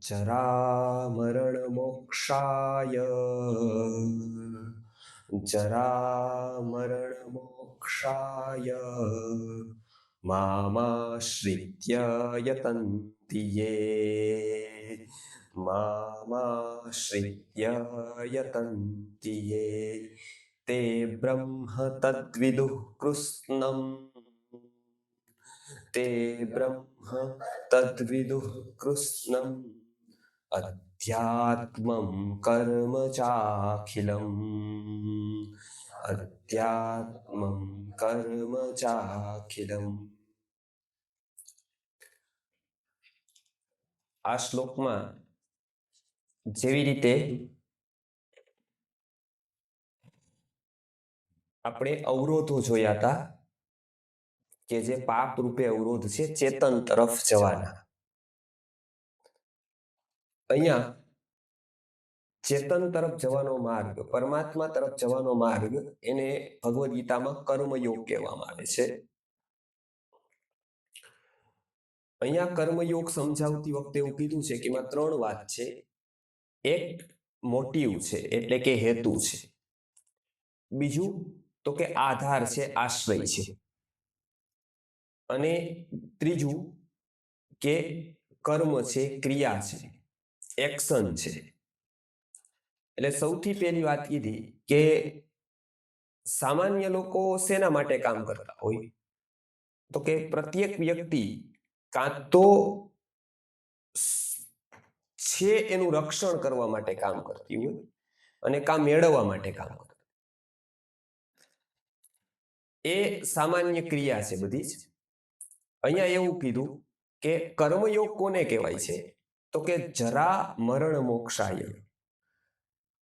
जरामरणमोक्षाय जरामरणमोक्षाय मामाश्रित्य यतन्ति ये मामाश्रित्य यतन्ति ये ते ब्रह्म तद्विदुः कृत्स्नम् ते ब्रह्म तद्विदुः कृत्स्नम् अध्यात्मं कर्म चाखिलम् अध्यात्मं कर्म चाखिलम्। આ શ્લોકમાં જેવી રીતે આપણે અવરોધો જોયા હતા કે જે પાપ રૂપે અવરોધ છે ચેતન તરફ જવાના, અહીંયા ચેતન તરફ જવાનો માર્ગ, પરમાત્મા તરફ જવાનો માર્ગ, એને ભગવદ ગીતામાં કર્મયોગ કહેવામાં આવે છે. અહીંયા કર્મયોગ સમજાવતી વખતે એવું કીધું છે કે એમાં ત્રણ વાત છે. એક મોટિવ છે એટલે કે હેતુ છે, બીજું તો કે આધાર છે, આશ્રય છે, અને ત્રીજું કે કર્મ છે, ક્રિયા છે, એક્શન છે. એટલે સૌથી પહેલી વાત કીધી કે સામાન્ય લોકો શેના માટે કામ કરતા હોય, તો કે પ્રત્યેક વ્યક્તિ કાં તો છે એનું રક્ષણ કરવા માટે કામ કરતી હોય અને કામ મેળવવા માટે કામ કરતી. એ સામાન્ય ક્રિયા છે બધી જ. અહીંયા એવું કીધું કે કર્મયોગ કોને કહેવાય છે, તો કે જરા મરણ મોક્ષાય.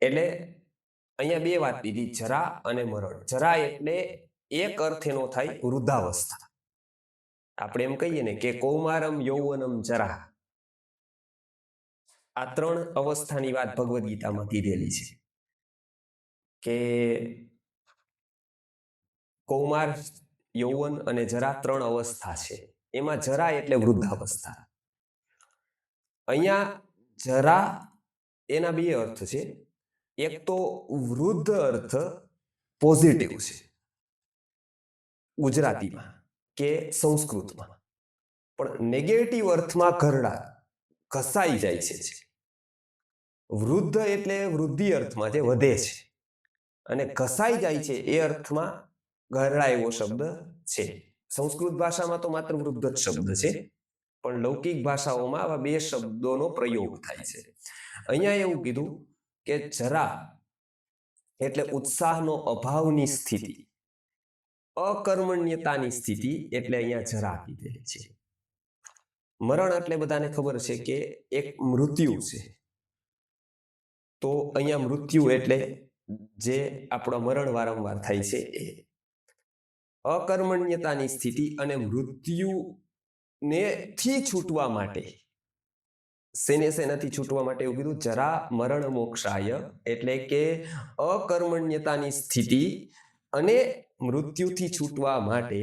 એટલે અહીંયા બે વાત દીધી, જરા અને મરણ. જરા એટલે એક અર્થ એનો થાય વૃદ્ધાવસ્થા. આપણે એમ કહીએ ને કે કૌમારમ યૌવનમ જરા. આ ત્રણ અવસ્થાની વાત ભગવદ ગીતામાં કીધેલી છે કે કૌમાર, યૌવન અને જરા ત્રણ અવસ્થા છે. એમાં જરા એટલે વૃદ્ધાવસ્થા. અહીંયા જરા એના બે અર્થ છે. એક તો વૃદ્ધ અર્થ પોઝિટિવ છે ગુજરાતીમાં કે સંસ્કૃતમાં, પણ નેગેટિવ અર્થમાં ઘરડા, ઘસાઈ જાય છે. વૃદ્ધ એટલે વૃદ્ધિ અર્થમાં જે વધે છે, અને ઘસાઈ જાય છે એ અર્થમાં ઘરડા એવો શબ્દ છે. સંસ્કૃત ભાષામાં તો માત્ર વૃદ્ધ જ શબ્દ છે, પણ લૌકિક ભાષાઓમાં આવા બે શબ્દોનો પ્રયોગ થાય છે. અહીંયા એવું કીધું કે જરા એટલે ઉત્સાહનો અભાવની સ્થિતિ, અકર્મણ્યતાની સ્થિતિ, એટલે અહીંયા જરા કીધેલી છે. મરણ એટલે બધાને ખબર છે કે એક મૃત્યુ છે. તો અહીંયા મૃત્યુ એટલે જે આપણો મરણ વારંવાર થાય છે એ અકર્મણ્યતાની સ્થિતિ. અને મૃત્યુને થી છૂટવા માટે, શેનાથી છૂટવા માટે એવું કીધું, જરા મરણ મોક્ષાય, એટલે કે અકર્મણ્યતાની સ્થિતિ અને મૃત્યુથી છૂટવા માટે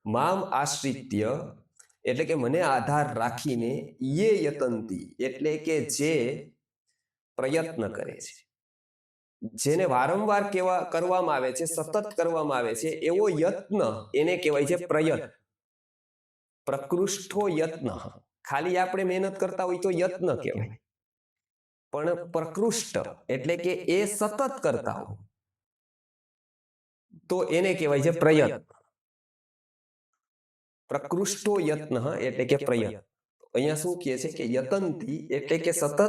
મામ આશ્રિત્ય, એટલે કે મને આધાર રાખીને, યે યતંતી, એટલે કે જે પ્રયત્ન કરે છે, જેને વારંવાર કરવામાં આવે છે, સતત કરવામાં આવે છે, એવો યત્ન એને કહેવાય છે પ્રયત્ન. પ્રકૃષ્ઠો યત્ન. ખાલી આપણે મહેનત કરતા હોય તો યત્ન કહેવાય, પણ પ્રકૃષ્ટ એટલે કે એ સતત કરતા હોય તો એને કહેવાય છે પ્રયત્ન. પ્રકૃષ્ટો યત્ન એટલે કે પ્રયત્ન. અહીંયા શું કહે છે કે યતંતી એટલે કે સતત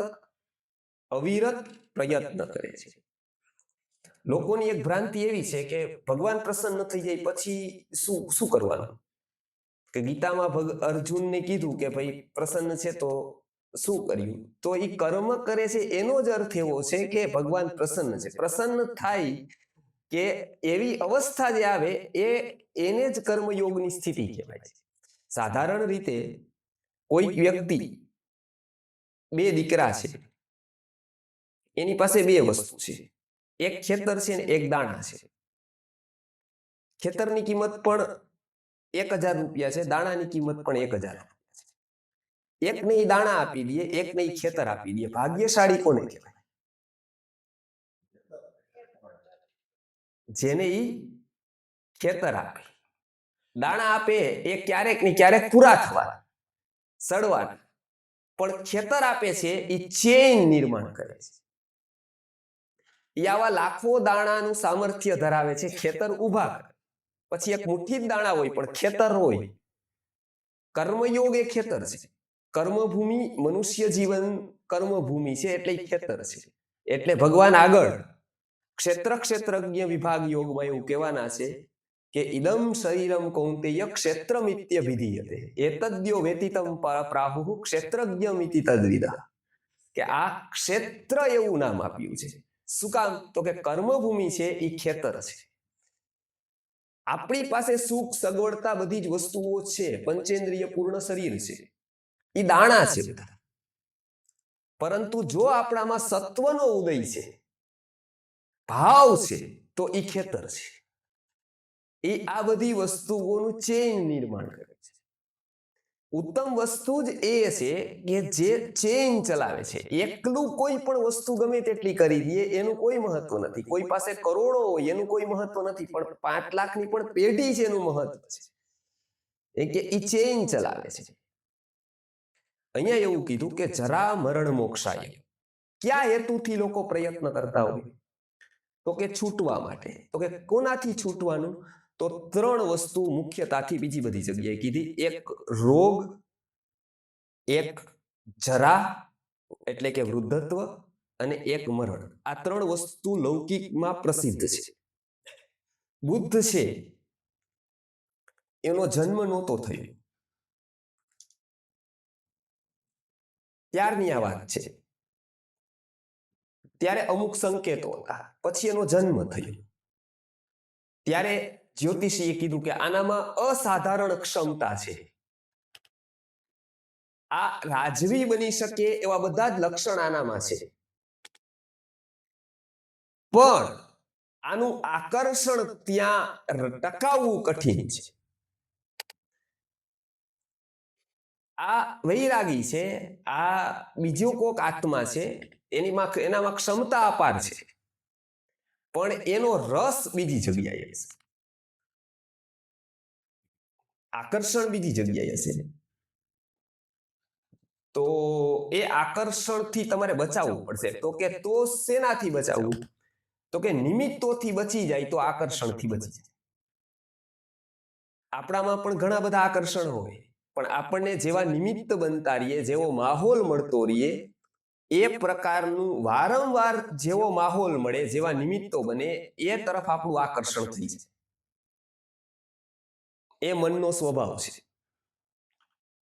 અવિરત પ્રયત્ન કરે છે. લોકોની એક ભ્રાંતિ એવી છે કે ભગવાન પ્રસન્ન થઈ જાય પછી શું કરવાનું, કે ગીતામાં અર્જુનને કીધું કે ભાઈ પ્રસન્ન છે તો શું કર્યું, તો એ કર્મ કરે છે એનો જ અર્થ એવો છે કે ભગવાન પ્રસન્ન છે. પ્રસન્ન થાય કે એવી અવસ્થા જે આવે એને જ કર્મયોગની સ્થિતિ કહેવાય છે. સાધારણ રીતે કોઈ વ્યક્તિ, બે દીકરા છે, એની પાસે બે વસ્તુ છે, એક ખેતર છે ને એક દાણા છે. ખેતરની કિંમત પણ 1000 રૂપિયા છે, દાણાની કિંમત પણ 1000. એકને ઈ દાણા આપી દે, એકને ઈ ખેતર આપી દે, ભાગ્યશાળી કોને કહેવાય? જેને ઈ ખેતર આપે. દાણા આપે એ ક્યારેક ને ક્યારેક પૂરા થવાના, સડવાના, પણ ખેતર આપે છે એ ચેન નિર્માણ કરે છે. એ આવા લાખો દાણાનું સામર્થ્ય ધરાવે છે. ખેતર ઊભા કરે, પછી એક મુઠ્ઠી જ દાણા હોય પણ ખેતર હોય. કર્મયોગ એ ખેતર છે. કર્મભૂમિ, મનુષ્ય જીવન કર્મભૂમિ છે એટલે ખેતર છે. એટલે ભગવાન આગળ ક્ષેત્ર ક્ષેત્રજ્ઞ વિભાગ યોગમાં એવું કહેવાના છે કે ઇદમ શરીરમ કૌંતેય ક્ષેત્રમિત્યભિધીયતે એતદ્યો વેતિતમ પ્રાહુઃ ક્ષેત્રજ્ઞમિતિ તદ્વિદઃ. કે આ ક્ષેત્ર એવું નામ આપ્યું છે. શું કામ? તો કે કર્મભૂમિ છે એ ખેતર છે. આપણી પાસે સુખ સગવડતા બધી જ વસ્તુઓ છે, પંચેન્દ્રિય પૂર્ણ શરીર છે, એ દાણા છે બધા. પરંતુ જો આપણામાં સત્વનો ઉદય છે, ભાવ છે, તો એ ખેતર છે. એ આ બધી વસ્તુઓનું ચેન નિર્માણ કરે છે. ઉત્તમ વસ્તુ જ એ છે કે જે ચેન ચલાવે છે. એકલું કોઈ પણ વસ્તુ ગમે તેટલી કરી દે એનું કોઈ મહત્વ નથી. કોઈ પાસે કરોડો હોય એનું કોઈ મહત્વ નથી, પણ 5 લાખની પણ પેઢી છે એનું મહત્વ છે. એ કે ઈ ચેન ચલાવે છે. અહીંયા એવું કીધું કે જરા મરણ મોક્ષાય. ક્યાં હેતુથી લોકો પ્રયત્ન કરતા હોય? તો કે છૂટવા માટે. તો કે કોનાથી છૂટવાનું? તો 3 વસ્તુ મુખ્યતાથી બીજી બધી જગ્યાએ કીધી. એક રોગ, એક જરા એટલે કે વૃદ્ધત્વ, અને એક મરણ. આ 3 વસ્તુ લૌકિકમાં પ્રસિદ્ધ છે. બુદ્ધ છે એનો જન્મ નહોતો થયો ત્યારની આ વાત છે. ત્યારે અમુક સંકેતો હતા, પછી એનો જન્મ થયો. ત્યારે જ્યોતિષીએ કીધું કે આનામાં અસાધારણ ક્ષમતા છે, આ રાજવી બની શકે એવા બધા જ લક્ષણ આનામાં છે, પણ આનું આકર્ષણ ત્યાં ટકાવવું કઠિન છે. આ વૈરાગી છે, આ બીજો કોક આત્મા છે, એનામાં ક્ષમતા અપાર છે, પણ એનો રસ બીજી જગ્યાએ છે, આકર્ષણ બીજી જગ્યાએ છે. તો એ આકર્ષણથી તમારે બચાવવું પડશે. તો કે તો શેનાથી બચાવવું? તો કે નિમિત્તોથી બચી જાય તો આકર્ષણથી બચી જાય. આપણામાં પણ ઘણા બધા આકર્ષણ હોય, પણ આપણને જેવા નિમિત્ત બનતા રહીએ, જેવો માહોલ મળતો રહીએ, એ પ્રકારનું વારંવાર જેવો માહોલ મળે, જેવા નિમિત્તો બને, એ તરફ આપણું આકર્ષણ થઈ જાય. એ મનનો સ્વભાવ છે.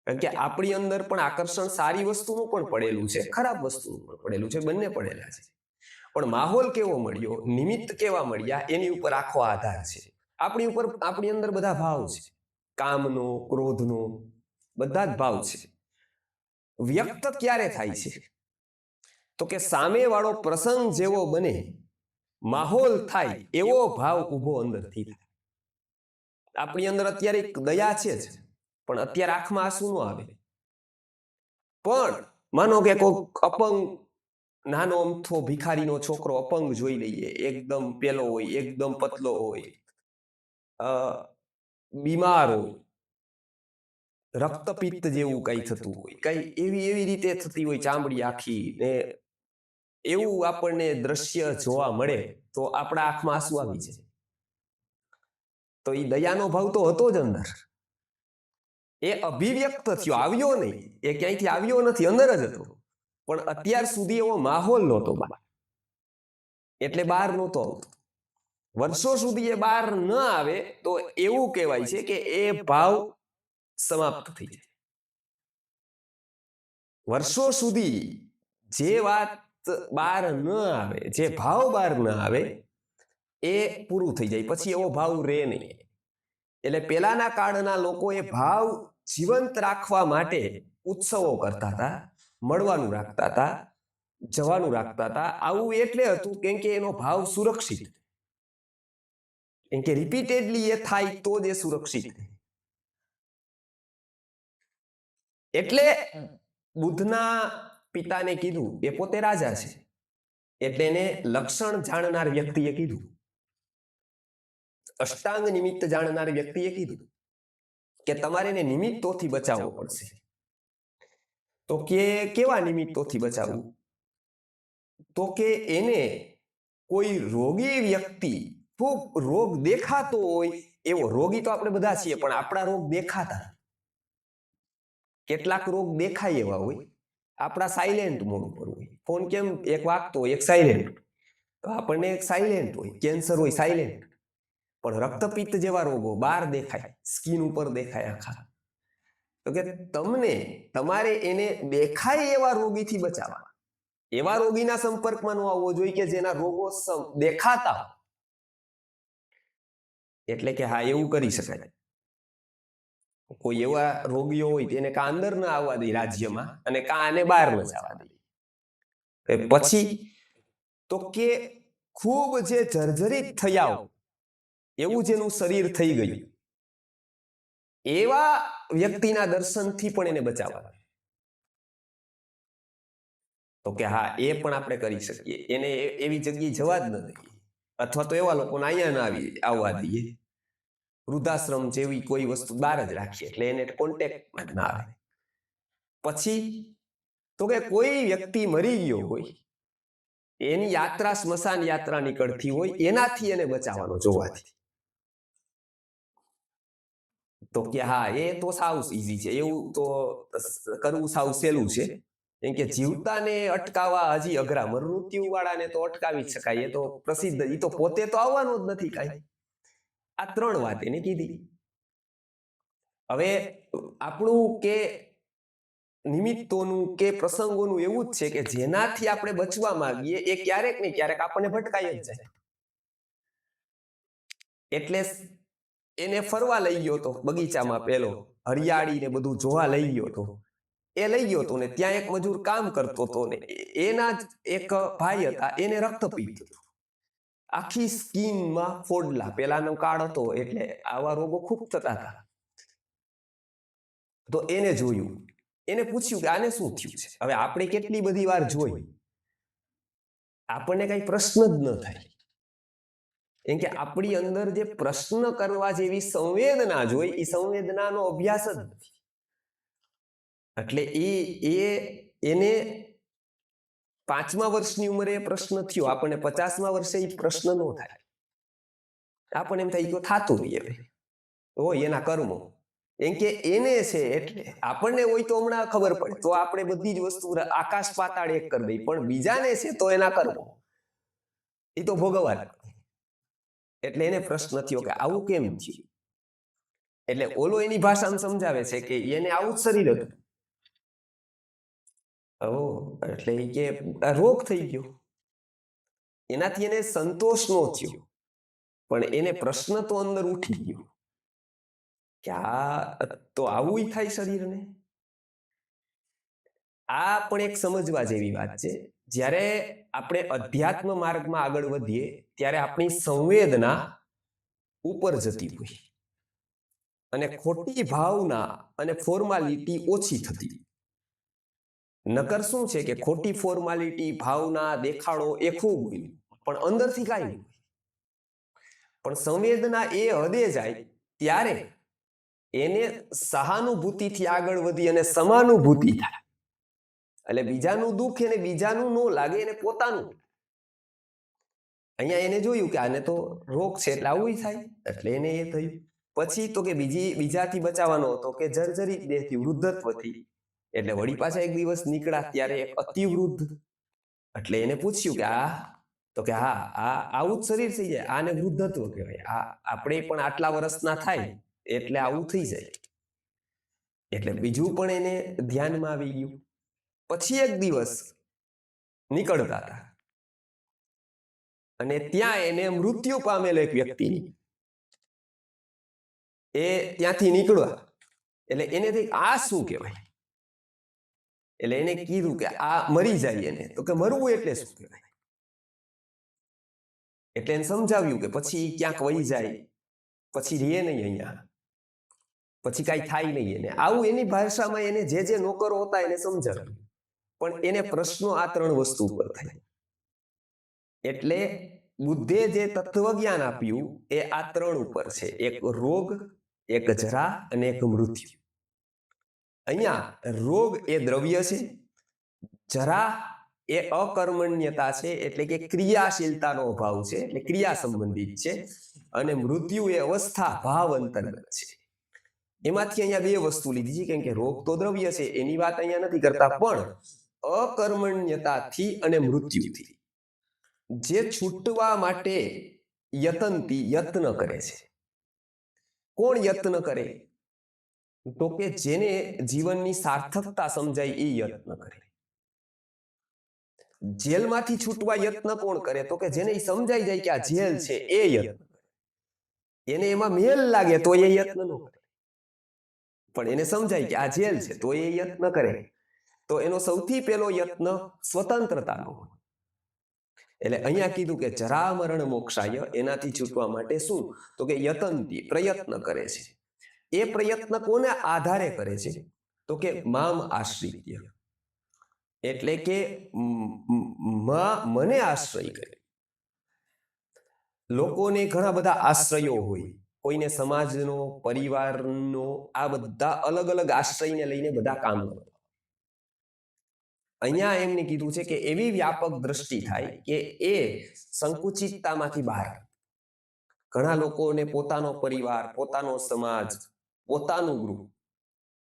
કારણ કે આપણી અંદર પણ આકર્ષણ સારી વસ્તુનું પણ પડેલું છે, ખરાબ વસ્તુનું પણ પડેલું છે, બંને પડેલા છે. પણ માહોલ કેવો મળ્યો, નિમિત્ત કેવા મળ્યા, એની ઉપર આખો આધાર છે. આપણી અંદર બધા ભાવ છે, કામનો, ક્રોધનો, બધા જ ભાવ છે. વ્યક્ત ક્યારે થાય છે? તો કે સામેવાળો પ્રસંગ જેવો બને, માહોલ થાય એવો ભાવ ઊભો અંદરથી થાય. આપણી અંદર અત્યારે દયા છે જ, પણ અત્યારે આંખમાં આંસુ ન આવે. પણ માનો કે કોઈક અપંગ નાનો અમથો ભિખારીનો છોકરો અપંગ જોઈ લઈએ, એકદમ પેલો હોય, એકદમ પતલો હોય, બીમાર હોય, રક્તપિત્ત જેવું કઈ થતું હોય, કઈ એવી રીતે થતી હોય, ચામડી આખી ને એવું આપણને દ્રશ્ય જોવા મળે, તો આપણા આંખમાં આંસુ આવી જાય. તો એ દયાનો ભાવ તો હતો જ અંદર, એ અભિવ્યક્ત થયો, આવ્યો નહીં, એ ક્યાંયથી આવ્યો નથી, અંદર જ હતો. પણ અત્યાર સુધી એવો માહોલ નહોતો બહાર, એટલે બહાર નહોતો આવતો. વર્ષો સુધી એ બહાર ન આવે તો એવું કહેવાય છે કે એ ભાવ સમાપ્ત થઈ જાય. વર્ષો સુધી જે વાત બહાર ન આવે, જે ભાવ બહાર ન આવે, એ પૂરું થઈ જાય, પછી એવો ભાવ રહે નહીં. એટલે પેલાના કાળના લોકો એ ભાવ જીવંત રાખવા માટે ઉત્સવો કરતા હતા, મળવાનું રાખતા હતા, જવાનું રાખતા હતા. આવું એટલે હતું કેમ કે એનો ભાવ સુરક્ષિત, કેમ કે રિપીટેડલી એ થાય તો જ એ સુરક્ષિત. એટલે બુદ્ધના પિતાને કીધું, એ પોતે રાજા છે, એટલે એને લક્ષણ જાણનાર વ્યક્તિએ કીધું, અષ્ટાંગ નિમિત્ત જાણનાર વ્યક્તિએ કીધું કે તમારે એને નિમિત્તોથી બચાવવો પડશે. તો કે કેવા નિમિત્તોથી બચાવવું? તો કે એને કોઈ રોગી વ્યક્તિ, ખૂબ રોગ દેખાતો હોય એવો, રોગી તો આપણે બધા છીએ, પણ આપણા રોગ દેખાતા, કેટલાક રોગ દેખાય એવા હોય, આપણા સાયલેન્ટ મોડ ઉપર હોય. ફોન કેમ એક વાગતો હોય, એક સાયલેન્ટ, તો આપણને એક સાયલેન્ટ હોય, કેન્સર હોય સાયલેન્ટ, પણ રક્તપિત્ત જેવા રોગો બહાર દેખાય, સ્કિન ઉપર દેખાય આખા. તો કે તમને તમારે એને દેખાય એવા રોગીથી બચાવવા, એવા રોગીના સંપર્કમાં ન આવવો જોઈએ કે જેના રોગો દેખાતા. એટલે કે હા, એવું કરી શકાય. કોઈ એવા રોગીઓ હોય તેને કાં અંદર ન આવવા દે રાજ્યમાં, અને કાં આને બહાર ન જવા દે. પછી તો કે ખૂબ જે જર્જરિત થયા એવું જેનું શરીર થઈ ગયું, એવા વ્યક્તિના દર્શનથી પણ એને બચાવવા. તો કે હા, એ પણ આપણે કરી શકીએ. એને એવી જગ્યાએ જવા જ ન દઈએ, અથવા તો એવા લોકોને અહીંયા ન આવવા દઈએ. વૃદ્ધાશ્રમ જેવી કોઈ વસ્તુ બહાર જ રાખીએ, એટલે એને કોન્ટેક્ટમાં જ ના આવે. પછી તો કે કોઈ વ્યક્તિ મરી ગયો હોય, એની યાત્રા સ્મશાન યાત્રા નીકળતી હોય, એનાથી એને બચાવવાનો જોવાથી. તો કે હા, એ તો સાવ ઈઝી છે, એવું તો કરવું સાવ સહેલું છે. કેમ કે જીવતાને અટકાવવા હજી અઘરા, મૃત્યુ વાળાને તો અટકાવી શકાય, એ તો પ્રસિદ્ધ, એ તો પોતે તો આવવાનું જ નથી કાંઈ. આ 3 વાત એને કીધી. હવે આપણું કે નિમિત્તોનું કે પ્રસંગોનું એવું જ છે કે જેનાથી આપણે બચવા માંગીએ એ ક્યારેક ને ક્યારેક આપણને ભટકાઈ જ જાય. એટલે એને ફરવા લઈ ગયો તો બગીચામાં, પેલો હરિયાળી ને બધું જોવા લઈ ગયો તો, એ લઈ ગયો તો ને ત્યાં એક મજૂર કામ કરતો હતો ને એના જ એક ભાઈ હતા, એને રક્તપિત્ત હતું, આખી સ્કિનમાં ફોડલા, પેલાનો કાળ હતો એટલે આવા રોગો ખૂબ થતા હતા. તો એને જોયું, એને પૂછ્યું કે આને શું થયું છે. હવે આપણે કેટલી બધી વાર જોઈ, આપણને કઈ પ્રશ્ન જ ન થાય, કેમ કે આપણી અંદર જે પ્રશ્ન કરવા જેવી સંવેદના જોઈ, એ સંવેદનાનો અભ્યાસ જ નથી. એટલે એને 5મા વર્ષની ઉંમરે પ્રશ્ન થયો, આપણને 50મા વર્ષે એ પ્રશ્ન ન થાય. આપણને એમ થાય કે થાતું રહીએ, હોય એના કર્મો, એમ કે એને છે. એટલે આપણને હોય તો હમણાં ખબર પડે, તો આપણે બધી જ વસ્તુ આકાશ પાતાળ એક કરી દઈ, પણ બીજાને છે તો એના કર્મો, એ તો ભોગવવા. એટલે એને પ્રશ્ન થયો કે આવું કેમ થયું. એટલે ઓલો એની ભાષામાં સમજાવે છે કે એને આવું જ શરીર હતું. એટલે કે રોગ થઈ ગયો, એનાથી એને સંતોષ નો થયો, પણ એને પ્રશ્ન તો અંદર ઉઠી ગયો કે આ તો આવું થાય શરીરને. આ પણ એક સમજવા જેવી વાત છે. જ્યારે આપણે અધ્યાત્મ માર્ગમાં આગળ વધીએ ત્યારે આપણી સંવેદના ઉપર જતી હોય અને ખોટી ભાવના અને ફોર્માલિટી ઓછી થતી. નકર શું છે કે ખોટી ફોર્માલિટી, ભાવના, દેખાડો એ ખૂબ હોય, પણ અંદરથી કાંઈ નહીં. પણ સંવેદના એ હદે જાય ત્યારે એને સહાનુભૂતિથી આગળ વધી અને સમાનુભૂતિ થાય. એટલે બીજાનું દુઃખ એને બીજાનું ન લાગે, એને પોતાનું. અહીંયા એને જોયું કે આને તો રોગ છે એટલે આવું થાય, એટલે એને એ થયું. પછી તો કે બીજાથી બચાવવાનો હતો કે જર્જરિત દેહથી, વૃદ્ધત્વથી. એટલે વળી પાછા એક દિવસ નીકળ્યા ત્યારે એક અતિવૃદ્ધ, એટલે એને પૂછ્યું કે આ, તો કે હા, આ આવું જ શરીર થઈ જાય, આને વૃદ્ધત્વ કહેવાય. આપણે પણ આટલા વર્ષના થાય એટલે આવું થઈ જાય. એટલે બીજું પણ એને ધ્યાનમાં આવી ગયું. પછી એક દિવસ નીકળતા હતા અને ત્યાં એને મૃત્યુ પામેલો એક વ્યક્તિ, એ ત્યાંથી નીકળ્યા. એટલે એને થઈ આ શું કહેવાય. એટલે એને કીધું કે આ મરી જાય એને. તો કે મરવું એટલે શું કહેવાય. એટલે એને સમજાવ્યું કે પછી ક્યાંક વહી જાય, પછી રહે નહીં અહીંયા, પછી કાંઈ થાય નહીં એને. આવું એની ભાષામાં એને જે નોકરો હતા એને સમજાવ્યું, પણ એને પ્રશ્નો આ 3 વસ્તુ ઉપર થાય. એટલે બુદ્ધે જે તત્વજ્ઞાન આપ્યું એ આ 3 ઉપર છે: એક રોગ, એક જરા અને એક મૃત્યુ. અહીંયા રોગ એ દ્રવ્ય છે, જરા એ અકર્મણ્યતા છે, એટલે કે ક્રિયાશીલતાનો અભાવ છે, એટલે ક્રિયા સંબંધિત છે, અને મૃત્યુ એ અવસ્થા ભાવ અંતર્ગત છે. એમાંથી અહીંયા 2 વસ્તુ લીધી છે, કેમ કે રોગ તો દ્રવ્ય છે એની વાત અહીંયા નથી કરતા, પણ અકર્મણ્યતાથી અને મૃત્યુથી જે છૂટવા માટે યત્ન કરે છે. કોણ યત્ન કરે? તો કે જેને જીવનની સાર્થકતા સમજાય એ યત્ન કરે. જેલમાંથી છૂટવા યત્ન કોણ કરે? તો કે જેને સમજાઈ જાય કે આ જેલ છે એ યત્ન કરે. એને એમાં મેલ લાગે તો એ યત્ન ન કરે, પણ એને સમજાય કે આ જેલ છે તો એ યત્ન કરે. તો એનો સૌથી પહેલો યત્ન સ્વતંત્રતાનો હોય. એટલે અહીંયા કીધું કે જરા મરણ મોક્ષાય, એનાથી છૂટવા માટે શું? તો કે યતંતી, પ્રયત્ન કરે છે. એ પ્રયત્ન કોને આધારે કરે છે? તો કે મામ આશ્રિત્ય, એટલે કે મને આશ્રય કરે. લોકોને ઘણા બધા આશ્રયો હોય, કોઈને સમાજનો, પરિવારનો, આ બધા અલગ અલગ આશ્રયને લઈને બધા કામ કરે. અહીંયા એમને કીધું છે કે એવી વ્યાપક દ્રષ્ટિ થાય કે એ સંકુચિતતામાંથી બહાર. ઘણા લોકોને પોતાનો પરિવાર, પોતાનો સમાજ, પોતાનું ગૃહ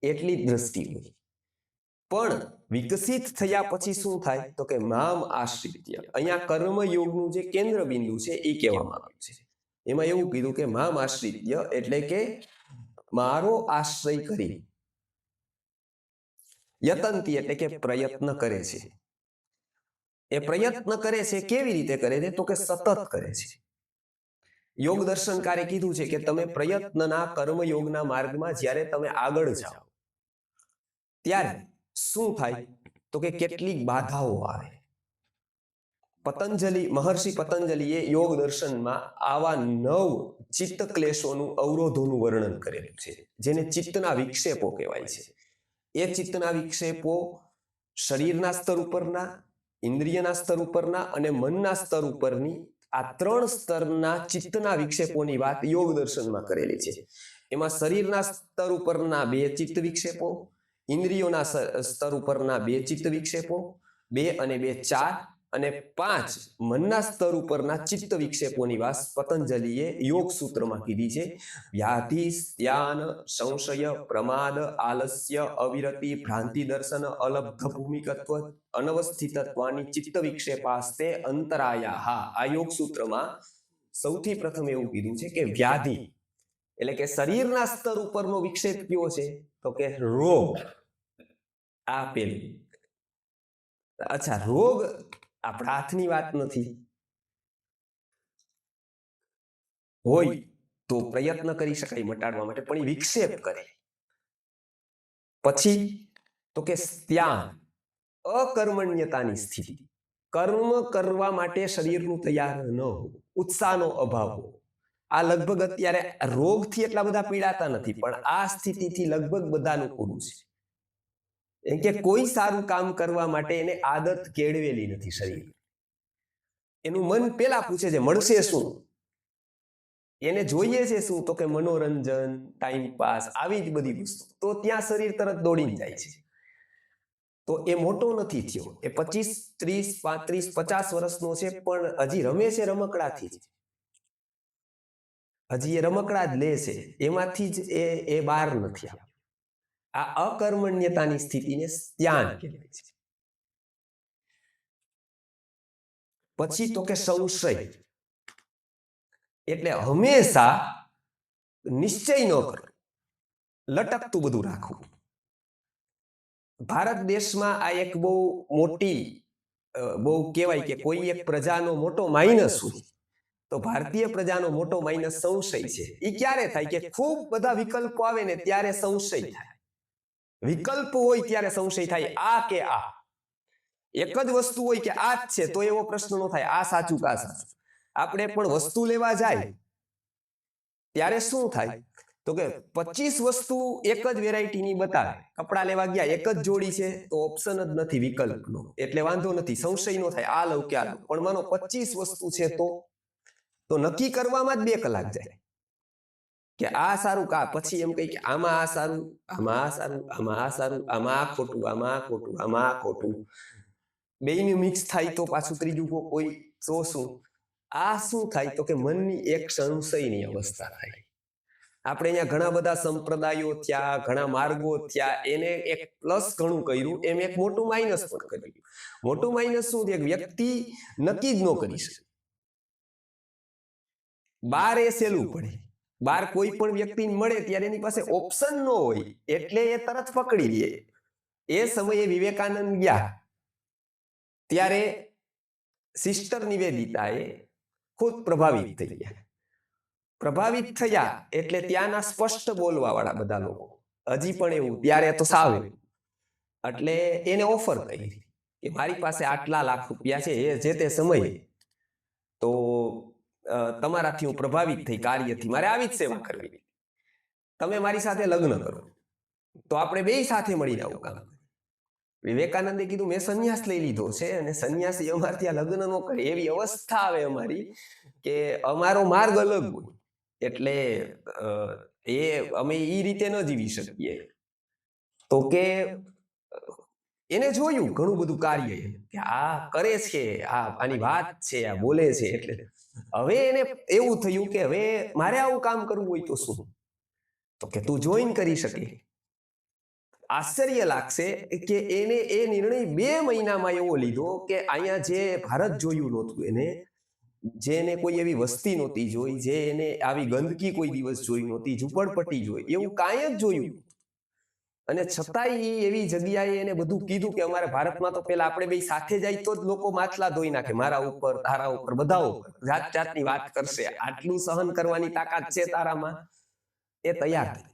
એટલી જ દ્રષ્ટિ હોય, પણ વિકસિત થયા પછી શું થાય? તો કે મામ આશ્રિત્ય. અહીંયા કર્મયોગનું જે કેન્દ્ર બિંદુ છે એ કહેવામાં આવ્યું છે. એમાં એવું કીધું કે મામ આશ્રિત્ય એટલે કે મારો આશ્રય કરી. યતંતી એટલે કે પ્રયત્ન કરે છે. એ પ્રયત્ન કરે છે કેવી રીતે કરે છે? તો કે સતત કરે છે. યોગ દર્શનકારે કીધું છે કે તમે પ્રયત્નના કર્મયોગના માર્ગમાં જ્યારે તમે આગળ જાઓ ત્યારે શું થાય? તો કે કેટલીક બાધાઓ આવે. મહર્ષિ પતંજલિએ યોગ દર્શનમાં આવા 9 ચિત્ત ક્લેશોનું, અવરોધોનું વર્ણન કરેલું છે, જેને ચિત્તના વિક્ષેપો કહેવાય છે. એ ચિત્તના વિક્ષેપો શરીરના સ્તર ઉપરના, ઇન્દ્રિયના સ્તર ઉપરના અને મનના સ્તર ઉપરની, આ 3 સ્તરના ચિત્તના વિક્ષેપોની વાત યોગ દર્શનમાં કરેલી છે. એમાં શરીરના સ્તર ઉપરના 2 ચિત્ત વિક્ષેપો, ઇન્દ્રિયોના સ્તર ઉપરના 2 ચિત્ત વિક્ષેપો, 2 અને 2 4, અને 5 મનના સ્તર ઉપરના ચિત્ત વિક્ષેપોની વાત પતંજલિએ યોગ સૂત્રમાં કીધી છે. વ્યાધિ, ધ્યાન, સંશય, પ્રમાદ, આલસ્ય, અવિરતિ, ભ્રાંતિ દર્શન, અલબ્ધ ભૂમિકત્વ, અનવસ્થિતત્વાની ચિત્ત વિક્ષેપાસ્તે અંતરાયા. આ યોગ સૂત્રમાં સૌથી પ્રથમ એવું કીધું છે કે વ્યાધિ એટલે કે શરીરના સ્તર ઉપરનો વિક્ષેપ કયો છે? તો કે રોગ. આ પેલું. અચ્છા, રોગ આપણા હાથની વાત નથી. હોય તો પ્રયત્ન કરી શકાય મટાડવા માટે, પણ એ વિક્ષેપ કરે. પછી તો કે ત્યાન, અકર્મણ્યતાની સ્થિતિ. કર્મ કરવા માટે શરીરનું તૈયાર ન હોવું, ઉત્સાહનો અભાવ હોવો. આ લગભગ અત્યારે રોગથી એટલા બધા પીડાતા નથી, પણ આ સ્થિતિથી લગભગ બધાનું પૂરું છે. એમ કે કોઈ સારું કામ કરવા માટે એને આદત કેળવેલી નથી શરીર. એનું મન પેલા પૂછે છે મળશે શું, એને જોઈએ છે શું? તો કે મનોરંજન, ટાઈમ પાસ, આવી જ બધી વસ્તુ. તો ત્યાં શરીર તરત દોડીને જાય છે. તો એ મોટો નથી થયો, એ 25, 30, 35, 50 વર્ષનો છે, પણ હજી રમે છે રમકડાથી જ. હજી એ રમકડા જ લે છે, એમાંથી જ એ બહાર નથી આવ્યો. આ અકર્મણ્યતાની સ્થિતિને ત્યાન કહેવાય છે. પછી તો કે સંશય એટલે હંમેશા નિશ્ચય ન કરો, લટકતું બધું રાખવું. ભારત દેશમાં આ એક બહુ મોટી, બહુ કહેવાય કે કોઈ એક પ્રજાનો મોટો માઇનસ હોય તો ભારતીય પ્રજાનો મોટો માઇનસ સંશય છે. એ ક્યારે થાય? કે ખૂબ બધા વિકલ્પો આવે ને ત્યારે સંશય થાય. વિકલ્પ હોય ત્યારે સંશય થાય, આ કે આ. એક જ વસ્તુ હોય કે આ જ છે તો એવો પ્રશ્ન ન થાય આ સાચું કે આ સાચું. આપણે પણ વસ્તુ લેવા જાય ત્યારે શું થાય? તો કે 25 વસ્તુ એક જ વેરાયટીની બતાવે, કપડા લેવા ગયા એક જ જોડી છે તો ઓપ્શન જ નથી વિકલ્પનો, એટલે વાંધો નથી, સંશય નો થાય આ લઉં કે આ લઉં. પણ માનો 25 વસ્તુ છે તો નક્કી કરવામાં જ 2 કલાક જાય કે આ સારું કા, પછી એમ કહી કે આમાં આ સારું, આમાં આ સારું, આમાં આ સારું, આમાં આ ખોટું, આમાં આ ખોટું, આમાં આ ખોટું, બેયનું મિક્સ થાય તો પાછું ત્રીજું કોઈ તો શું. આ શું થાય તો કે મનની એક સંશયની અવસ્થા થાય. આપણે અહીંયા ઘણા બધા સંપ્રદાયો થયા, ઘણા માર્ગો થયા, એને એક પ્લસ ઘણું કર્યું, એમ એક મોટું માઇનસ પણ કર્યું. મોટું માઇનસ શું છે? વ્યક્તિ નક્કી જ ન કરી શકે. બાર એ સહેલું પડે, બાર કોઈ પણ વ્યક્તિ મળે ત્યારે એની પાસે ઓપ્શન ન હોય એટલે એ તરત પકડી લે. એ સમયે વિવેકાનંદ ગયા ત્યારે સિસ્ટર નિવેદિતાએ ખુદ પ્રભાવિત થઈ ગયા. પ્રભાવિત થયા એટલે ત્યાંના સ્પષ્ટ બોલવા વાળા બધા લોકો, હજી પણ એવું, ત્યારે તો સાવ એટલે એને ઓફર કરી કે મારી પાસે આટલા લાખ રૂપિયા છે એ જે તે સમયે, તો તમારાથી હું પ્રભાવિત થઈ કાર્યથી, મારે આવી જ સેવા કરવી, તમે મારી સાથે લગ્ન કરો તો આપણે બે સાથે મળીને આવું કામ. વિવેકાનંદે કીધું મેં સંન્યાસ લઈ લીધો છે અને સંન્યાસી અમારથી આ લગ્ન ન કરે એવી અવસ્થા આવે અમારી કે અમારો માર્ગ અલગ હોય, એટલે એ અમે એ રીતે ન જીવી શકીએ. તો કે એને જોયું ઘણું બધું કાર્ય કે આ કરે છે, આની વાત છે, આ બોલે છે, એટલે હવે એને એવું થયું કે હવે મારે આવું કામ કરવું હોય તો શું, તો કે તું જોઈન કરી શકે. આશ્ચર્ય લાગશે કે એને એ નિર્ણય 2 મહિનામાં એવો લીધો કે અહીંયા જે ભારત જોયું નહોતું એને, જેને કોઈ એવી વસ્તી નહોતી જોઈ, જે એને આવી ગંદકી કોઈ દિવસ જોઈ નહોતી, ઝૂંપડપટ્ટી જોઈ, એવું કાંઈ જ જોયું. અને છતાંય એવી જગ્યાએ એને બધું કીધું કે અમારે ભારતમાં તો પેલા આપણે બે સાથે જાય તો જ લોકો માછલા ધોઈ નાખે, મારા ઉપર, તારા ઉપર, બધા ઉપર જાત જાતની વાત કરશે, આટલું સહન કરવાની તાકાત છે તારામાં. એ તૈયાર થઈ,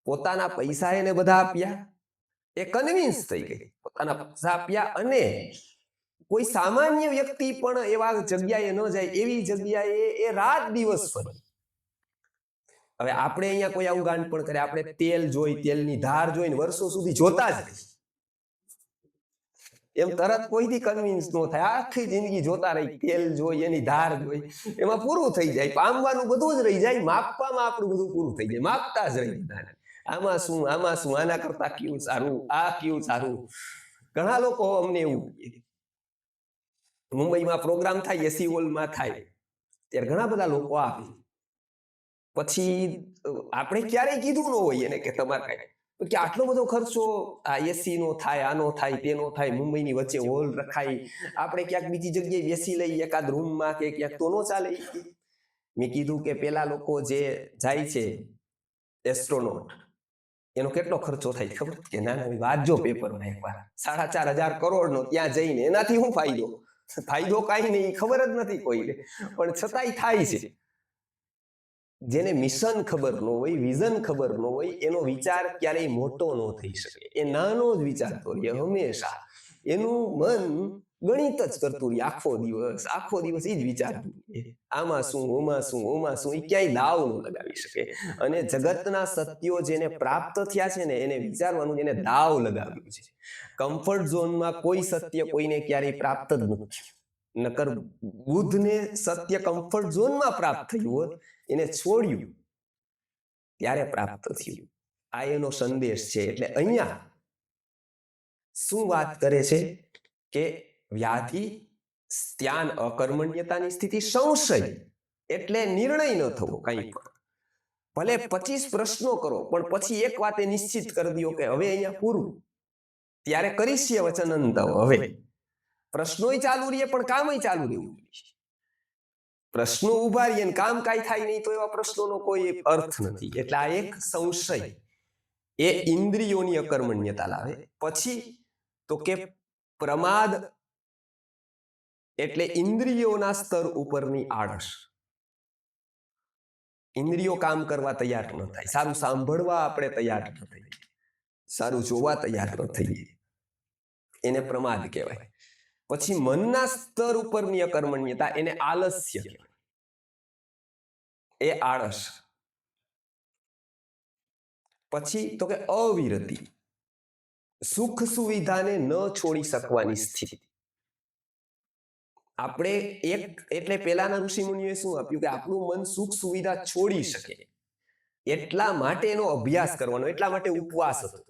પોતાના પૈસા એને બધા આપ્યા, એ કન્વિન્સ થઈ ગઈ, પોતાના પૈસા આપ્યા, અને કોઈ સામાન્ય વ્યક્તિ પણ એવા જગ્યાએ ન જાય એવી જગ્યાએ એ રાત દિવસ ફરી. હવે આપણે અહીંયા કોઈ આવું ગાંડ પણ કરે, આપણે તેલ જોઈ, તેલની ધાર જોઈને વર્ષો સુધી જોતા જ રહી, એમ તરત કોઈથી કન્વિન્સ ન થાય, આખી જિંદગી જોતા રહી, તેલ જોઈ, એની ધાર જોઈ, એમાં પૂરું થઈ જાય, પામવાનું બધું જ રહી જાય, માપવામાં આપણું બધું પૂરું થઈ જાય, માપતા જ રહી બધાને, આમાં શું, આમાં શું, આના કરતા કયું સારું, આ કયું સારું. ઘણા લોકો અમને એવું, મુંબઈમાં પ્રોગ્રામ થાય, એસી હોલમાં થાય, ત્યારે ઘણા બધા લોકો આવે, પછી આપણે ક્યારેય કીધું ન હોય એને કે તમારે કઈ કે આટલો બધો ખર્ચો આ એસી નો થાય, આનો થાય, તેનો થાય, મુંબઈની વચ્ચે હોલ રખાય, આપણે ક્યાંક બીજી જગ્યાએ બેસી લઈ એકાદ રૂમમાં કે ક્યાંક, તો નો ચાલે. મેં કીધું કે પેલા લોકો જે જાય છે એસ્ટ્રોનોટ, એનો કેટલો ખર્ચો થાય ખબર કે ના ના વાંચજો પેપરમાં એકવાર, 4.5 કરોડ નો ત્યાં જઈને, એનાથી શું ફાયદો? ફાયદો કાંઈ નહીં, ખબર જ નથી કોઈને, પણ છતાંય થાય છે. જેને મિશન ખબર ન હોય, વિઝન ખબર ન હોય, એનો વિચાર ક્યારેય મોટો ન થઈ શકે, એ નાનો જ વિચારતો રહે હંમેશા, એનું મન ગણિત જ કરતું રહે આખો દિવસ એ જ વિચારતું રહે, આમાં શું, ઓમાં શું, ઓમાં શું, એ ક્યાંય દાવ ન લગાવી શકે. અને જગતના સત્યો જેને પ્રાપ્ત થયા છે ને, એને વિચારવાનું, એને દાવ લગાવ્યું છે. કમ્ફર્ટ ઝોનમાં કોઈ સત્ય કોઈને ક્યારેય પ્રાપ્ત જ નથી. નકર બુદ્ધને સત્ય કમ્ફર્ટ ઝોનમાં પ્રાપ્ત થયું હોત, એને છોડ્યું ત્યારે પ્રાપ્ત થયું. આ એનો સંદેશ છે. એટલે અહીંયા શું વાત કરે છે કે વ્યાધિ, ધ્યાન, અકર્મણ્યતાની સ્થિતિ, સંશય એટલે નિર્ણય ન થવો કંઈ પણ. ભલે 25 પ્રશ્નો કરો પણ પછી એક વાતે નિશ્ચિત કરી દો કે હવે અહીંયા પૂરું, ત્યારે કરીશ્ય વચનંત. હવે પ્રશ્નોય ચાલુ રહીએ પણ કામય ચાલુ રહેવું જોઈએ. પ્રશ્નો ઉભા રહીએ કામ કાંઈ થાય નહીં તો એવા પ્રશ્નોનો કોઈ અર્થ નથી. એટલે આ એક સંશય એ ઇન્દ્રિયોની અકર્મણ્યતા લાવે. પછી તો કે પ્રમાદ એટલે ઇન્દ્રિયોના સ્તર ઉપરની આળસ. ઇન્દ્રિયો કામ કરવા તૈયાર ન થાય, સારું સાંભળવા આપણે તૈયાર ન થઈએ, સારું જોવા તૈયાર ન થઈએ, એને પ્રમાદ કહેવાય. પછી મનના સ્તર ઉપરની અકર્મણ્યતા, એને આલસ્ય કહેવાય. એ આળસ. પછી તો કે અવિરતિ, સુખ સુવિધાને ન છોડી શકવાની સ્થિતિ. આપણે એક એટલે પેલાના ઋષિ મુનિઓએ શું આપ્યું કે આપણું મન સુખ સુવિધા છોડી શકે એટલા માટે એનો અભ્યાસ કરવાનો, એટલા માટે ઉપવાસ હતો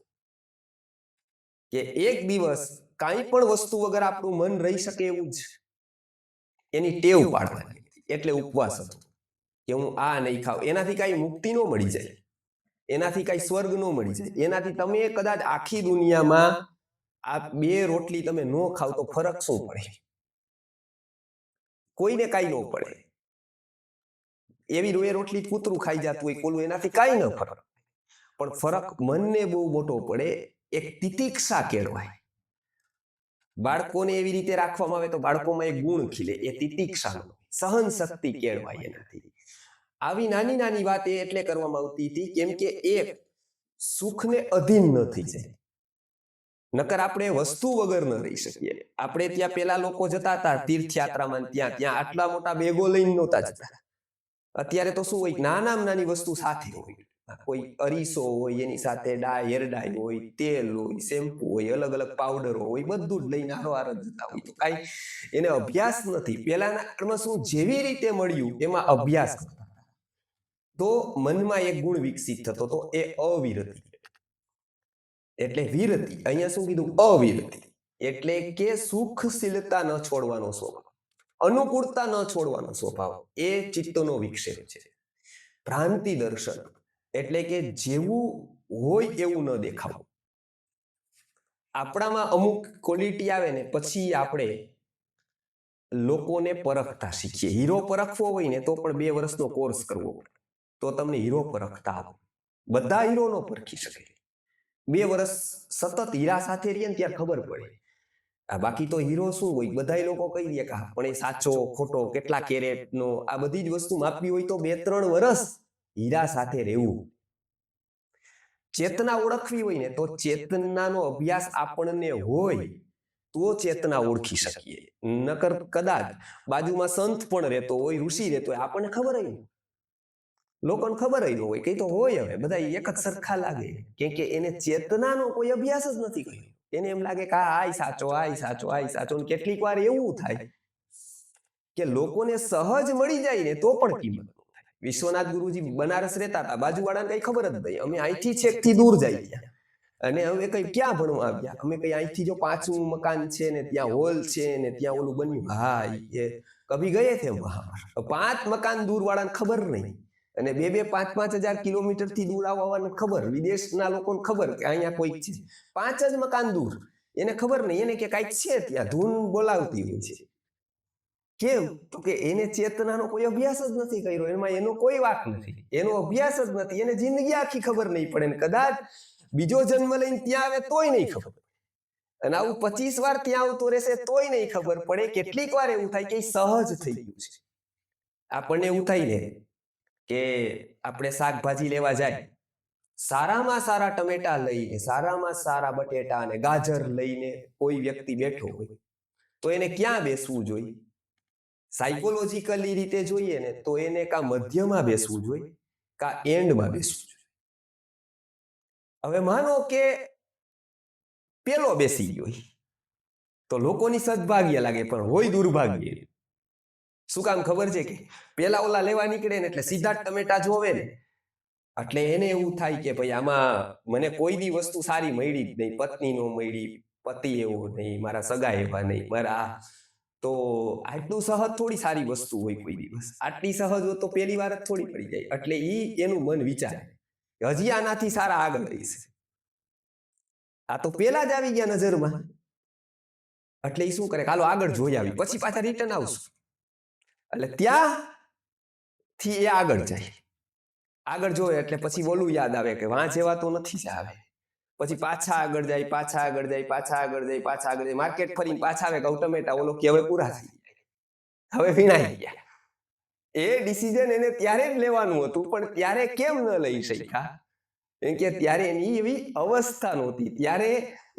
કે એક દિવસ કાંઈ પણ વસ્તુ વગર આપણું મન રહી શકે એવું જ એની ટેવ પાડવાની, એટલે ઉપવાસ હતો કે હું આ નહીં ખાવ. એનાથી કાંઈ મુક્તિ ન મળી જાય, એનાથી કાંઈ સ્વર્ગ ન મળી જાય, એનાથી તમે કદાચ આખી દુનિયામાં આ 2 રોટલી તમે ન ખાવ તો ફરક શું પડે? કોઈને કાંઈ ન પડે. એવી 2 રોટલી કૂતરું ખાઈ જતું હોય કોલું, એનાથી કાંઈ ન ફરક, પણ ફરક મનને બહુ મોટો પડે. એક તિતિક્ષા કેળવાય. બાળકોને એવી રીતે રાખવામાં આવે તો બાળકોમાં એક ગુણ ખીલે, એ તિતિક્ષાનો, સહન શક્તિ કેળવાય એનાથી. આવી નાની નાની વાત એ એટલે કરવામાં આવતી હતી કેમ કે એ સુખને અધીન ન થઈ જાય. નકર આપણે વસ્તુ વગર ન રહી શકીએ. આપણે ત્યાં પેલા લોકો જતા હતા તીર્થયાત્રામાં, ત્યાં આટલા મોટા બેગો લઈને નહોતા જતા. અત્યારે તો શું હોય, નાનામાં નાની વસ્તુ સાથે હોય. કોઈ અરીસો હોય, એની સાથે હેર ડાય હોય, તેલ હોય, શેમ્પુ હોય, અલગ અલગ પાવડરો હોય, બધું જ લઈને હારોહાર જ જતા હોય. તો કાંઈ એને અભ્યાસ નથી. પેલાના કાળમાં શું જેવી રીતે મળ્યું એમાં અભ્યાસ કરતા, તો મનમાં એક ગુણ વિકસિત થતો તો એ અવિરતિ. એટલે વિરતિ, અહીંયા શું કીધું? અવિરતિ એટલે કે સુખશીલતા ન છોડવાનો સ્વભાવ, અનુકૂળતા ન છોડવાનો સ્વભાવ, એ ચિત્તનો વિક્ષેપ છે. ભ્રાંતિ દર્શન એટલે કે જેવું હોય એવું ન દેખાવું. આપણામાં અમુક ક્વોલિટી આવે ને પછી આપણે લોકોને પરખતા શીખીએ. હીરો પરખવો હોય ને તો પણ 2 વર્ષનો કોર્સ કરવો પડે, તો તમને હીરો પરખતા આવે. બધા હીરો ન પરખી શકે. 2 વર્ષ સતત હીરા સાથે રહીએ ને ત્યારે ખબર પડે. બાકી તો હીરો શું હોય, બધા લોકો કહી દે કે પણ એ સાચો ખોટો, કેટલા કેરેટનો, આ બધી જ વસ્તુ માપવી હોય તો 2-3 વર્ષ હીરા સાથે રહેવું. ચેતના ઓળખવી હોય ને તો ચેતનાનો અભ્યાસ આપણને હોય તો ચેતના ઓળખી શકીએ. નકર કદાચ બાજુમાં સંત પણ રહેતો હોય, ઋષિ રહેતો હોય, આપણને ખબર જ, લોકોને ખબર જ ન હોય, કઈ તો હોય હવે બધા એક જ સરખા લાગે, કેમ કે એને ચેતનાનો કોઈ અભ્યાસ જ નથી કર્યો. એને એમ લાગે કે આય સાચો, આય સાચો, આય સાચો. કેટલીક વાર એવું થાય કે લોકોને સહજ મળી જાય ને તો પણ કિંમત. વિશ્વનાથ ગુરુજી બનારસ રહેતા હતા, બાજુવાળાને કઈ ખબર જ નહીં. અમે અહીંથી છેકથી દૂર જઈ ગયા અને અમે કઈ ક્યાં ભણવા આવ્યા, અમે કઈ અહીંથી જો 5મું મકાન છે ને ત્યાં હોલ છે ને ત્યાં ઓલું બન્યું, હા એ કભી ગયે થે વહાં. 5 મકાન દૂર વાળાને ખબર નહીં, અને 2-2, 5-5 હજાર કિલોમીટર થી દૂર આવવાને ખબર, વિદેશના લોકોને ખબર કે અહીંયા કોઈક છે. 5 જ મકાન દૂર, એને ખબર નહીં, એને કે કાંઈક છે ત્યાં ધૂન બોલાવતી હોય છે. કેમ? તો કે એને ચેતનાનો કોઈ અભ્યાસ જ નથી કર્યો, એમાં એનો કોઈ વાક નથી, એનો અભ્યાસ જ નથી, એને જિંદગી આખી ખબર નહીં પડે. ને કદાચ બીજો જન્મ લઈને ત્યાં આવે તોય નહીં ખબર, અને આવું 25 વાર ત્યાં આવતો રહેશે તોય નહીં ખબર પડે. કેટલીક વાર એવું થાય કે સહજ થઈ ગયું છે. આપણને એવું થાય ને કે આપણે શાકભાજી લેવા જાય, સારામાં સારા ટમેટા લઈને, સારામાં સારા બટેટા અને ગાજર લઈને કોઈ વ્યક્તિ બેઠો હોય તો એને ક્યાં બેસવું જોઈએ? સાયકોલોજીકલી રીતે જોઈએ ને તો એને કા મધ્યમાં બેસવું જોઈએ, કા એન્ડમાં બેસવું જોઈએ. હવે માનો કે પેલો બેસી ગયો તો લોકોની સદભાગ્ય લાગે, પણ હોય દુર્ભાગ્ય. શું કામ ખબર છે? કે પેલા ઓલા લેવા નીકળે ને એટલે સીધા ટમેટા જોવે ને એટલે એને એવું થાય કે ભાઈ આમાં મને કોઈ દી વસ્તુ સારી મળી જ નહીં, પત્ની નો મળી, પતિ એવો નહીં, મારા સગા એવા નહીં, મારા, તો આટલું સહજ થોડી સારી વસ્તુ હોય કોઈ દિવસ, આટલી સહજ હોય તો પહેલી વાર જ થોડી પડી જાય. એટલે એનું મન વિચારે હજી આનાથી સારા આગળ રહીશે, આ તો પેલા જ આવી ગયા નજરમાં. એટલે એ શું કરે, હાલો આગળ જોઈ આવી, પછી પાછા રિટર્ન આવશું. એટલે ત્યાંથી એ આગળ જાય, આગળ જોયે એટલે પછી ઓલું યાદ આવે કે વાં જેવા તો નથી જ આવે. પછી પાછા આગળ જાય, પાછા આગળ જાય, પાછા આગળ જાય, પાછા આગળ જાય, માર્કેટ ફરીને પાછા આવે, ઘઉં ટમેટા ઓલો કે હવે પૂરા થઈ ગયા, હવે વીણાઈ ગયા. એ ડિસિઝન એને ત્યારે જ લેવાનું હતું, પણ ત્યારે કેમ ન લઈ શક્યા? કેમ કે ત્યારે એની એવી અવસ્થા નહોતી, ત્યારે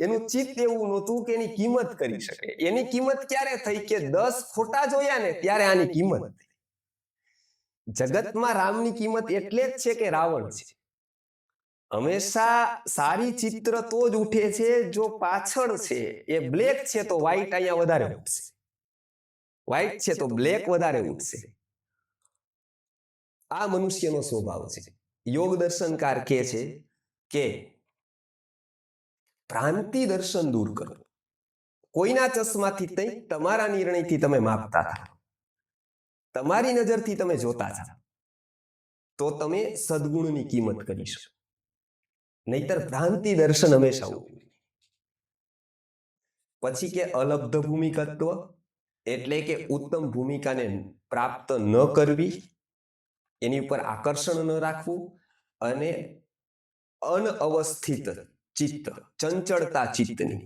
એનું ચિત્ત એવું નહોતું કે એની કિંમત કરી શકે. એની કિંમત ક્યારે થઈ કે 10 ખોટા જોયા ને ત્યારે આની કિંમત થઈ. જગતમાં રામની કિંમત એટલે જ છે કે રાવણ છે. હંમેશા સારી ચિત્ર તો જ ઉઠે છે જો પાછળ છે એ બ્લેક છે તો વ્હાઈટ અહીંયા વધારે ઉઠશે, વ્હાઈટ છે તો બ્લેક વધારે ઉઠશે. આ મનુષ્યનો સ્વભાવ છે. યોગ દર્શનકાર કહે છે કે ભ્રાંતિ દર્શન દૂર કરો. કોઈના ચશ્માથી નહીં, તમારા નિર્ણયથી તમે માપતા થાઓ, તમારી નજરથી તમે જોતા થાઓ, તો તમે સદગુણની કિંમત કરીશો. નહીતર ભ્રાંતિ દર્શન હંમેશા ઉઠે. પછી કે અલબ્ધ ભૂમિકત્વ, એટલે કે ઉત્તમ ભૂમિકાને પ્રાપ્ત ન કરવી, એની ઉપર આકર્ષણ ન રાખવું, અને અનઅવસ્થિત ચિત્ત, ચંચળતા ચિત્તની.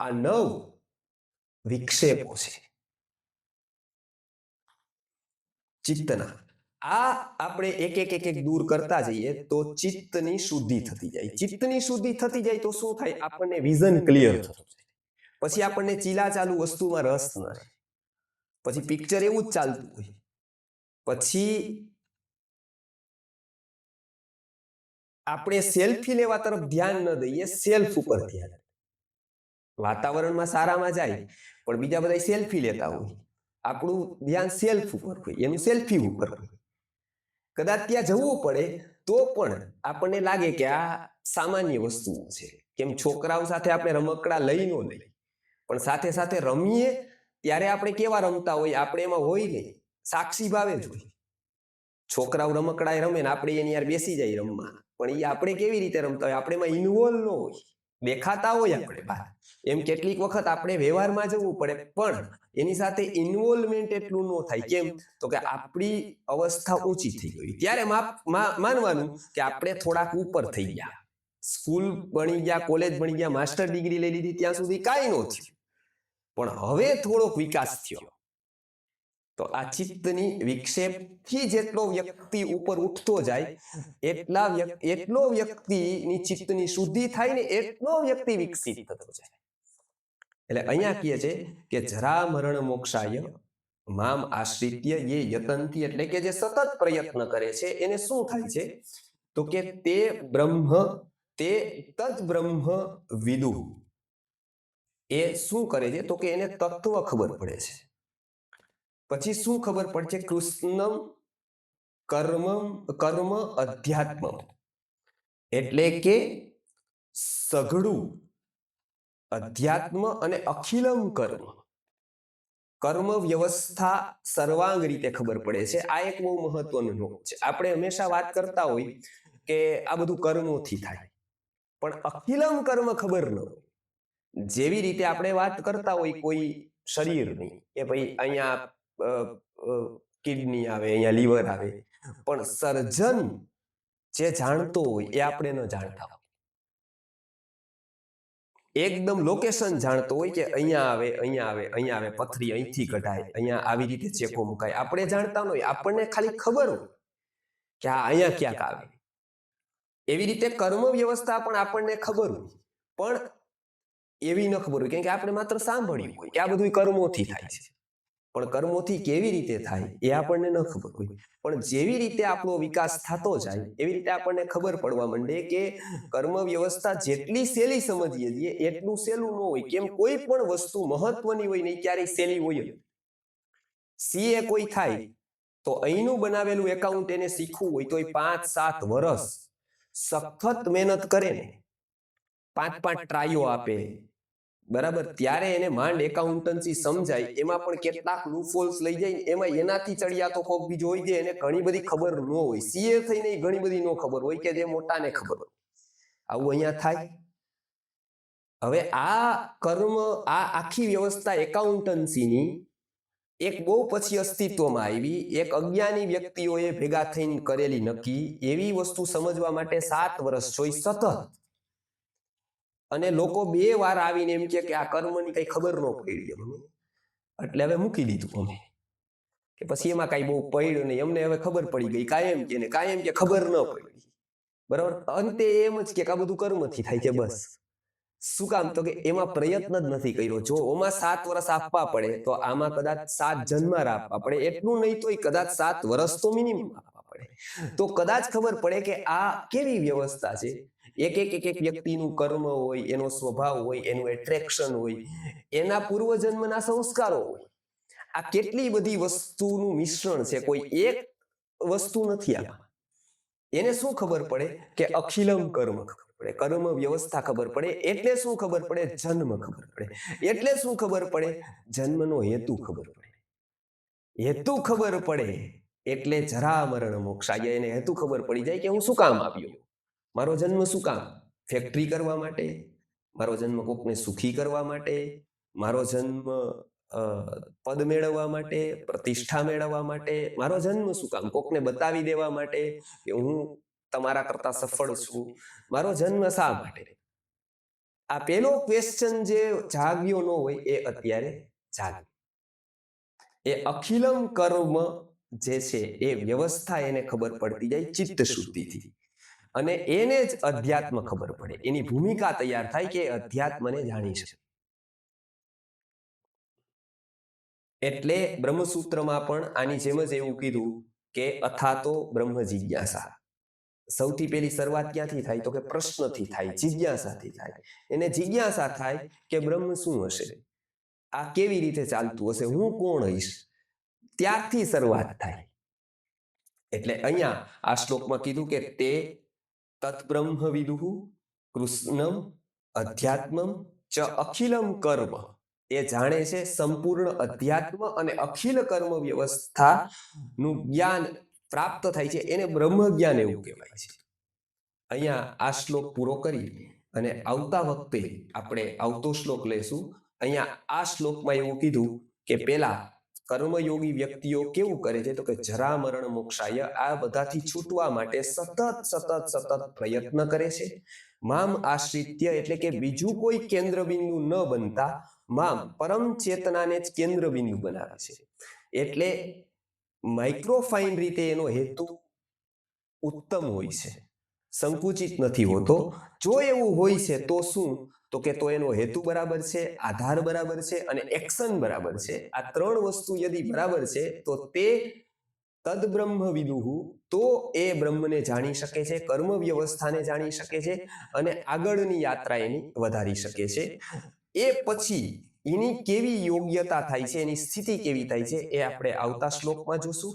આ 9 વિક્ષેપો છે ચિત્તના. આ આપણે એક એક દૂર કરતા જઈએ તો ચિત્તની શુદ્ધિ થતી જાય. ચિત્તની શુદ્ધિ થતી જાય તો શું થાય? આપણને વિઝન ક્લિયર થતું જાય. પછી આપણને ચીલા ચાલુ વસ્તુમાં રસ ન રહે. પછી પિક્ચર એવું જ ચાલતું હોય. પછી આપણે સેલ્ફી લેવા તરફ ધ્યાન ન દઈએ, સેલ્ફ ઉપર ધ્યાન. વાતાવરણમાં સારામાં જાય પણ બીજા બધા સેલ્ફી લેતા હોય, આપણું ધ્યાન સેલ્ફ ઉપર હોય, એનું સેલ્ફી ઉપર હોય. કદાચ ત્યાં જવું પડે તો પણ આપણને લાગે કે આ સામાન્ય વસ્તુઓ છે. કેમ છોકરાઓ સાથે આપણે રમકડા લઈ ન લઈએ, પણ સાથે સાથે રમીએ ત્યારે આપણે કેવા રમતા હોય, આપણે એમાં હોય નહીં, સાક્ષી ભાવે જ હોય. છોકરાઓ રમકડા રમે ને આપણે એની યાર બેસી જાય રમવા, પણ એ આપણે કેવી રીતે રમતા હોય, આપણે એમાં ઇન્વોલ્વ ન હોય, દેખાતા હોય આપણે બહાર. એમ કેટલીક વખત આપણે વ્યવહારમાં જવું પડે પણ એની સાથે ઇન્વોલ્વમેન્ટ એટલું ન થાય. કેમ? તો કે આપણી અવસ્થા ઊંચી થઈ ગઈ. ત્યારે માનવાનું કે આપણે થોડાક ઉપર થઈ ગયા, સ્કૂલ ભણી ગયા, કોલેજ ભણી ગયા, માસ્ટર ડિગ્રી લઈ લીધી, ત્યાં સુધી કાંઈ ન થયું. પણ હવે થોડોક વિકાસ થયો તો આ ચિત્તની વિક્ષેપથી જેટલો વ્યક્તિ ઉપર ઉઠતો જાય એટલો વ્યક્તિની ચિત્તની શુદ્ધિ થાય ને એટલો વ્યક્તિ વિકસિત થતો જાય. એટલે અહીંયા કહે છે કે જરા મરણ મોક્ષાય મામ આશ્રિત્ય યે યતંતિ, એટલે કે જે સતત પ્રયત્ન કરે છે એને શું થાય છે? તો કે તે તદ બ્રહ્મ વિદુ. એ શું કરે છે? તો કે એને તત્વ ખબર પડે છે. પછી શું ખબર પડશે? કૃષ્ણમ કર્મ અધ્યાત્મ, એટલે કે સઘળું અધ્યાત્મ અને અખિલમ કર્મ વ્યવસ્થા સર્વાંગ રીતે ખબર પડે છે. આ એક બહુ મહત્વનું નોટ છે. આપણે હંમેશા વાત કરતા હોય કે આ બધું કર્મોથી થાય, પણ અખિલમ કર્મ ખબર ન હોય. જેવી રીતે આપણે વાત કરતા હોય કોઈ શરીરની, કે ભાઈ અહીંયા કિડની આવે, અહીંયા લીવર આવે, પણ સર્જન જે જાણતો હોય એ આપણે ન જાણતા હોય. એકદમ લોકેશન જાણતો હોય કે અહીંયા આવે, અહીંયા આવે, અહીંયા આવે, પથરી અહીંથી કઢાય, અહીંયા આવી રીતે ચેકો મુકાય, આપણે જાણતા ન હોય. આપણને ખાલી ખબર હોય કે આ અહીંયા ક્યાંક આવે. એવી રીતે કર્મ વ્યવસ્થા પણ આપણને ખબર હોય, પણ એવી ન ખબર હોય, કેમ કે આપણે માત્ર સાંભળ્યું હોય કે આ બધું કર્મોથી થાય છે. પણ કર્મોથી કેવી રીતે થાય એ આપણને ન ખબર હોય. પણ જેવી રીતે આપણો વિકાસ થતો જાય એવી રીતે આપણને ખબર પડવા માંડે કે કર્મ વ્યવસ્થા જેટલી સહેલી સમજીએ છીએ એટલું સહેલું ન હોય. કેમ? કોઈ પણ વસ્તુ મહત્વની હોય નહીં ક્યારેય સહેલી હોય. સીએ કોઈ થાય તો અહીંનું બનાવેલું એકાઉન્ટ એને શીખવું હોય તો 5-7 વર્ષ સખત મહેનત કરે ને, 5 ટ્રાયો આપે, બરાબર, ત્યારે એને માંડ એકાઉન્ટન્સી સમજાય. એમાં પણ કેટલાક લૂફોલ્સ લઈ જાય, એમાં એનાથી ચડિયાતો કોક બીજો હોય જે એને ઘણી બધી ખબર ન હોય. સીએ થઈને ઘણી બધી ન ખબર હોય કે જે મોટાને ખબર હોય. આવું અહીંયા થાય. હવે આ કર્મ, આ આખી વ્યવસ્થા એકાઉન્ટન્સીની એક બહુ પછી અસ્તિત્વમાં આવી. એક અજ્ઞાની વ્યક્તિઓએ ભેગા થઈને કરેલી નક્કી એવી વસ્તુ સમજવા માટે 7 વર્ષ જોઈ સતત. અને લોકો 2 વાર આવીને એમ કે આ કર્મની કઈ ખબર ન પડી અમને, એટલે હવે મૂકી દીધું અમે. કે પછી એમાં કઈ બહુ પડ્યું નહીં, અમને હવે ખબર પડી ગઈ. કાયમ કે ખબર ન પડી, બરાબર. અંતે એમ જ કે આ બધું કર્મથી થાય છે બસ. શું કામ? તો કે એમાં પ્રયત્ન જ નથી કર્યો. જો ઓમાં 7 વર્ષ આપવા પડે તો આમાં કદાચ 7 જન્મ આપવા પડે. એટલું નહીં તોય કદાચ 7 વર્ષ તો મિનિમમ આપવા પડે. તો કદાચ ખબર પડે કે આ કેવી વ્યવસ્થા છે. એક વ્યક્તિનું કર્મ હોય, એનો સ્વભાવ હોય, એનું એટ્રેક્શન હોય, એના પૂર્વજન્મના સંસ્કારો હોય. આ કેટલી બધી વસ્તુનું મિશ્રણ છે, કોઈ એક વસ્તુ નથી આમાં. એને શું ખબર પડે કે અખિલમ કર્મ ખબર પડે, કર્મ વ્યવસ્થા ખબર પડે. એટલે શું ખબર પડે? જન્મ ખબર પડે. એટલે શું ખબર પડે? જન્મનો હેતુ ખબર પડે. હેતુ ખબર પડે એટલે જરા મરણ મોક્ષાય. એને હેતુ ખબર પડી જાય કે હું શું કામ આવ્યો, મારો જન્મ શું કામ? ફેક્ટરી કરવા માટે? મારો જન્મ કોકને સુખી કરવા માટે? મારો જન્મ પદ મેળવવા માટે, પ્રતિષ્ઠા મેળવવા માટે? મારો જન્મ શું કામ? કોકને બતાવી દેવા માટે કે હું તમારા કરતા સફળ છું? મારો જન્મ શા માટે? આ પેલો ક્વેશ્ચન જે જાગ્યો ન હોય એ અત્યારે જાગ્યો. એ અખિલમ કર્મ જે છે એ વ્યવસ્થા એને ખબર પડતી જાય ચિત્ત શુદ્ધિથી. અને એને જ અધ્યાત્મ ખબર પડે. એની ભૂમિકા તૈયાર થાય કે અધ્યાત્મને જાણી શકે. એટલે બ્રહ્મસૂત્રમાં પણ આની જેમ જ એવું કીધું કે અથાતો બ્રહ્મ જિજ્ઞાસા. સૌથી પહેલી શરૂઆત ક્યાંથી થાય? તો કે પ્રશ્નથી થાય, જિજ્ઞાસાથી થાય. એને જિજ્ઞાસા થાય કે બ્રહ્મ શું હશે, આ કેવી રીતે ચાલતું હશે, હું કોણ હઈશ? ત્યારથી શરૂઆત થાય. એટલે અહીંયા આ શ્લોકમાં કીધું કે તે તત્બ્રહ્મ વિદુઃ કૃષ્ણમ અધ્યાત્મમ ચ અખિલમ કર્મ. એ જાણે છે સંપૂર્ણ અધ્યાત્મ અને અખિલ કર્મ વ્યવસ્થા નું જ્ઞાન પ્રાપ્ત થાય છે. એને બ્રહ્મ જ્ઞાન એવું કહેવાય છે. અહીંયા આ શ્લોક પૂરો કરી અને આવતા વખતે આપણે આવતો શ્લોક લેશું. અહીંયા આ શ્લોકમાં એવું કીધું કે પેલા કર્મયોગી વ્યક્તિઓ કેવું કરે છે? તો કે જરા મરણ મોક્ષાય, આ બધાથી છૂટવા માટે સતત પ્રયત્ન કરે છે. મામ આશ્રિત્ય એટલે કે બીજું કોઈ કેન્દ્ર બિંદુ ન બનતા મામ પરમ ચેતનાને જ કેન્દ્ર બિંદુ બનાવે છે. એટલે માઇક્રોફાઇન રીતે એનો હેતુ ઉત્તમ હોય છે, સંકુચિત નથી હોતો. જો એવું હોય છે તો શું? તો કે તો એનો હેતુ બરાબર છે, આધાર બરાબર છે અને એક્શન બરાબર છે. આ ત્રણ વસ્તુ યદિ બરાબર છે તો તે તદ્બ્રહ્મ વિદુઃ, તો એ બ્રહ્મને જાણી શકે છે, કર્મ વ્યવસ્થાને જાણી શકે છે અને આગળની યાત્રા એની વધારી શકે છે. એ પછી એની કેવી યોગ્યતા થાય છે, એની સ્થિતિ કેવી થાય છે, એ આપણે આવતા શ્લોકમાં જોશું.